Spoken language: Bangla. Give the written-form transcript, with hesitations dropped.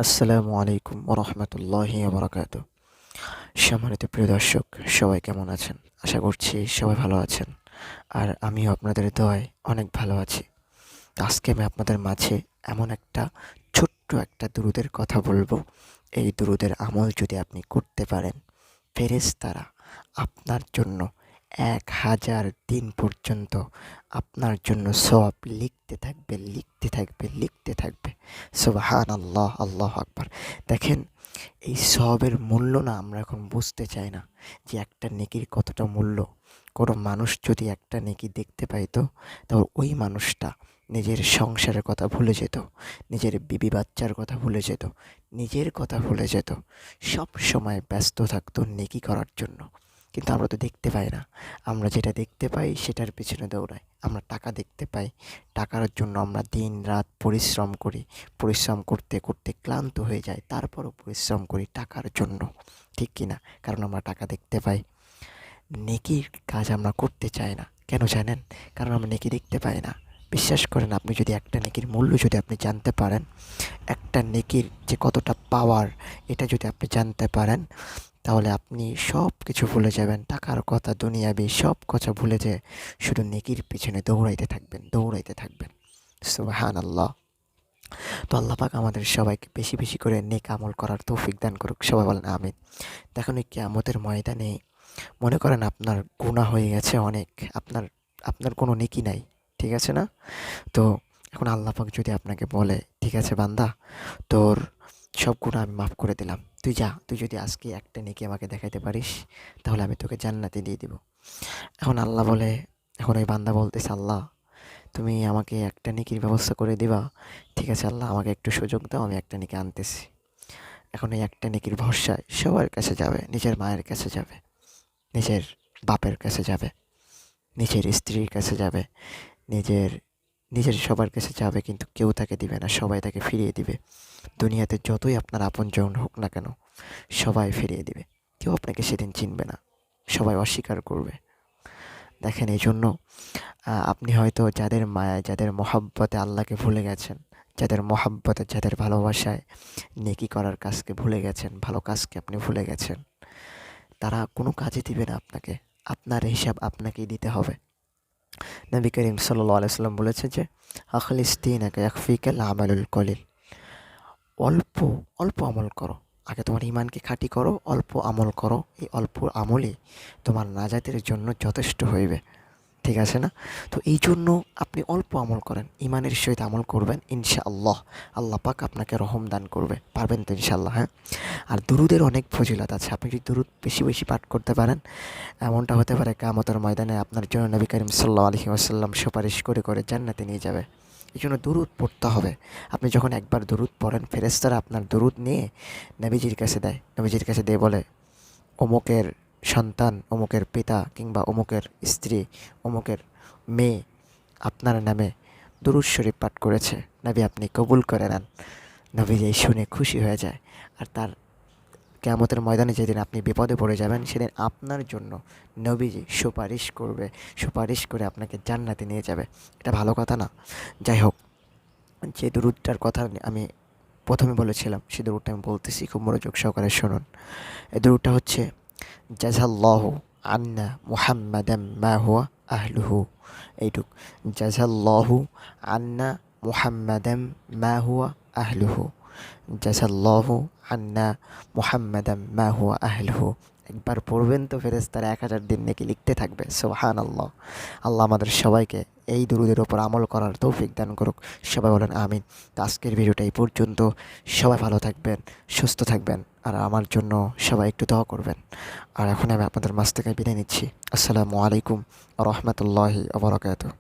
আসসালামু আলাইকুম ওরহমতুল্লাহি ওবরাকাতুহ। সম্মানিত প্রিয় দর্শক, সবাই কেমন আছেন? আশা করছি সবাই ভালো আছেন। আর আমিও আপনাদের দোয়ায় অনেক ভালো আছি। তো আজকে আমি আপনাদের মাঝে এমন একটা ছোট্ট একটা দুরূদের কথা বলবো। এই দুরূদের আমল যদি আপনি করতে পারেন, ফেরেশতারা আপনার জন্য ১,০০০ দিন পর্যন্ত আপনার জন্য সওয়াব লিখতে থাকবে, লিখতে থাকবে, লিখতে থাকবে। সুবহানাল্লাহ, আল্লাহু আকবার। দেখেন, এই সওয়াবের মূল্য না আমরা এখন বুঝতে চাই না যে একটা নেকির কতটা মূল্য। কোনো মানুষ যদি একটা নেকি দেখতে পাইতো, তাহলে ওই মানুষটা নিজের সংসারের কথা ভুলে যেত, নিজের বিবি বাচ্চার কথা ভুলে যেত, নিজের কথা ভুলে যেত, সব সময় ব্যস্ত থাকতো নেকি করার জন্য। কিন্তু আমরা তো দেখতে পাই না। আমরা যেটা দেখতে পাই সেটার পিছনে দৌড়াই। আমরা টাকা দেখতে পাই, টাকার জন্য আমরা দিন রাত পরিশ্রম করি, পরিশ্রম করতে করতে ক্লান্ত হয়ে যায়, তারপরও পরিশ্রম করি টাকার জন্য, ঠিক কি না? কারণ আমরা টাকা দেখতে পাই। নেকির কাজ আমরা করতে চাই না, কেন জানেন? কারণ আমরা নেকি দেখতে পাই না। বিশ্বাস করেন, আপনি যদি একটা নেকির মূল্য যদি আপনি জানতে পারেন, একটা নেকির যে কতটা পাওয়ার, এটা যদি আপনি জানতে পারেন, তাহলে আপনি সব কিছু ভুলে যাবেন। টাকার কথা, দুনিয়াবি সব কথা ভুলে যেয়ে শুধু নেকির পিছনে দৌড়াইতে থাকবেন, দৌড়াইতে থাকবেন। সুবহানাল্লাহ। তো আল্লাহ পাক আমাদের সবাইকে বেশি বেশি করে নেক আমল করার তৌফিক দান করুক। সবাই বলেন আমিন। দেখুন, এই কিয়ামতের ময়দানে মনে করেন আপনার গুনাহ হয়ে গেছে অনেক, আপনার আপনার কোনো নেকি নাই, ঠিক আছে না? তো এখন আল্লাহ পাক যদি আপনাকে বলে, ঠিক আছে বান্দা, তোর সব গুনাহ আমি মাফ করে দিলাম, তুই যা, তুই যদি আজকে একটা নেকি আমাকে দেখাইতে পারিস, তাহলে আমি তোকে জান্নাতে দিয়ে দিব। এখন আল্লাহ বলে, এখন ওই বান্দা বলতেছে, আল্লাহ তুমি আমাকে একটা নেকির ব্যবস্থা করে দিবা? ঠিক আছে আল্লাহ, আমাকে একটু সুযোগ দাও, আমি একটা নেকি আনতেছি। এখন এই একটা নেকির ভরসায় সবার কাছে যাবে, নিজের মায়ের কাছে যাবে, নিজের বাপের কাছে যাবে, নিজের স্ত্রীর কাছে যাবে, নিজের নিজের সবার কাছে যাবে, কিন্তু কেউ তাকে দিবে না, সবাই তাকে ফিরিয়ে দিবে। দুনিয়াতে যতই আপনার আপনজন হোক না কেন, সবাই ফিরিয়ে দিবে। কেউ আপনাকে সেদিন চিনবে না, সবাই অস্বীকার করবে। দেখেন, এই জন্য আপনি হয়তো যাদের মায়ায়, যাদের মহাব্বতে আল্লাহকে ভুলে গেছেন, যাদের মহাব্বতে, যাদের ভালোবাসায় নেকি করার কাজকে ভুলে গেছেন, ভালো কাজকে আপনি ভুলে গেছেন, তারা কোনো কাজে দিবে না আপনাকে। আপনার হিসাব আপনাকেই দিতে হবে। নবী করিম সাল্লাল্লাহু আলাইহি সাল্লাম বলেছে যে, আখলিস দীনাকা ইয়াকফিকাল আমালুল কলিল। অল্প অল্প আমল করো, আগে তোমার ইমানকে খাঁটি করো, অল্প আমল করো। এই অল্প আমলই তোমার নাজাতের জন্য যথেষ্ট হইবে, ঠিক আছে না? তো এই জন্য আপনি অল্প আমল করেন, ইমানের সহিত আমল করবেন, ইনশাআল্লাহ আল্লাহ পাক আপনাকে রহম দান করবে। পারবেন তো ইনশাআল্লাহ? হ্যাঁ। আর দুরুদের অনেক ফজিলত আছে। আপনি যদি দুরুদ বেশি বেশি পাঠ করতে পারেন, এমনটা হতে পারে কিয়ামতের ময়দানে আপনার জন্য নবী করিম সাল্লাল্লাহু আলাইহি ওয়াসাল্লাম সুপারিশ করে করে জান্নাতে নিয়ে যাবে। এই জন্য দুরুদ পড়তে হবে। আপনি যখন একবার দুরুদ পড়েন, ফেরেশতারা আপনার দুরুদ নিয়ে নবীজির কাছে দেয়, নবীজির কাছে দিয়ে বলে, অমুকের সন্তান, অমুকের পিতা, কিংবা অমুকের স্ত্রী, অমুকের মেয়ে আপনার নামে দুরূদ শরীফ পাঠ করেছে, নবী আপনি কবুল করে নেন। নবীজি এই শুনে খুশি হয়ে যায়। আর তার কিয়ামতের ময়দানে যেদিন আপনি বিপদে পড়ে যাবেন, সেদিন আপনার জন্য নবীজি সুপারিশ করবে, সুপারিশ করে আপনাকে জান্নাতে নিয়ে যাবে। এটা ভালো কথা না? যাই হোক, যে দুরূদটার কথা আমি প্রথমে বলেছিলাম, সেই দুরূদটা আমি বলতেছি, খুব মনোযোগ সহকারে শুনুন। এই দুরূদটা হচ্ছে, জাযাল্লাহু আন্না মুহাম্মাদাম মা হুয়া আহলুহু। এইটুক, জাযাল্লাহু আন্না মুহাম্মাদাম মা হুয়া আহলুহু, জাযাল্লাহু আন্না মুহাম্মাদাম মা হুয়া আহলুহু। একবার পড়বেন তো ফেরেশতারা ১,০০০ দিন নেকি লিখতে থাকবে। সুবহানাল্লাহ। আল্লাহ আমাদের সবাইকে এই দুরূদের উপর আমল করার তৌফিক দান করুক। সবাই বলেন আমিন। তো আজকের ভিডিওটা এই পর্যন্ত। সবাই ভালো থাকবেন, সুস্থ থাকবেন, আর আমার জন্য সবাই একটু দোয়া করবেন। আর এখন আমি আপনাদের মাঝ থেকে বিদায় নিচ্ছি। আসসালামু আলাইকুম ওয়া রাহমাতুল্লাহি ওয়া বারাকাতুহু।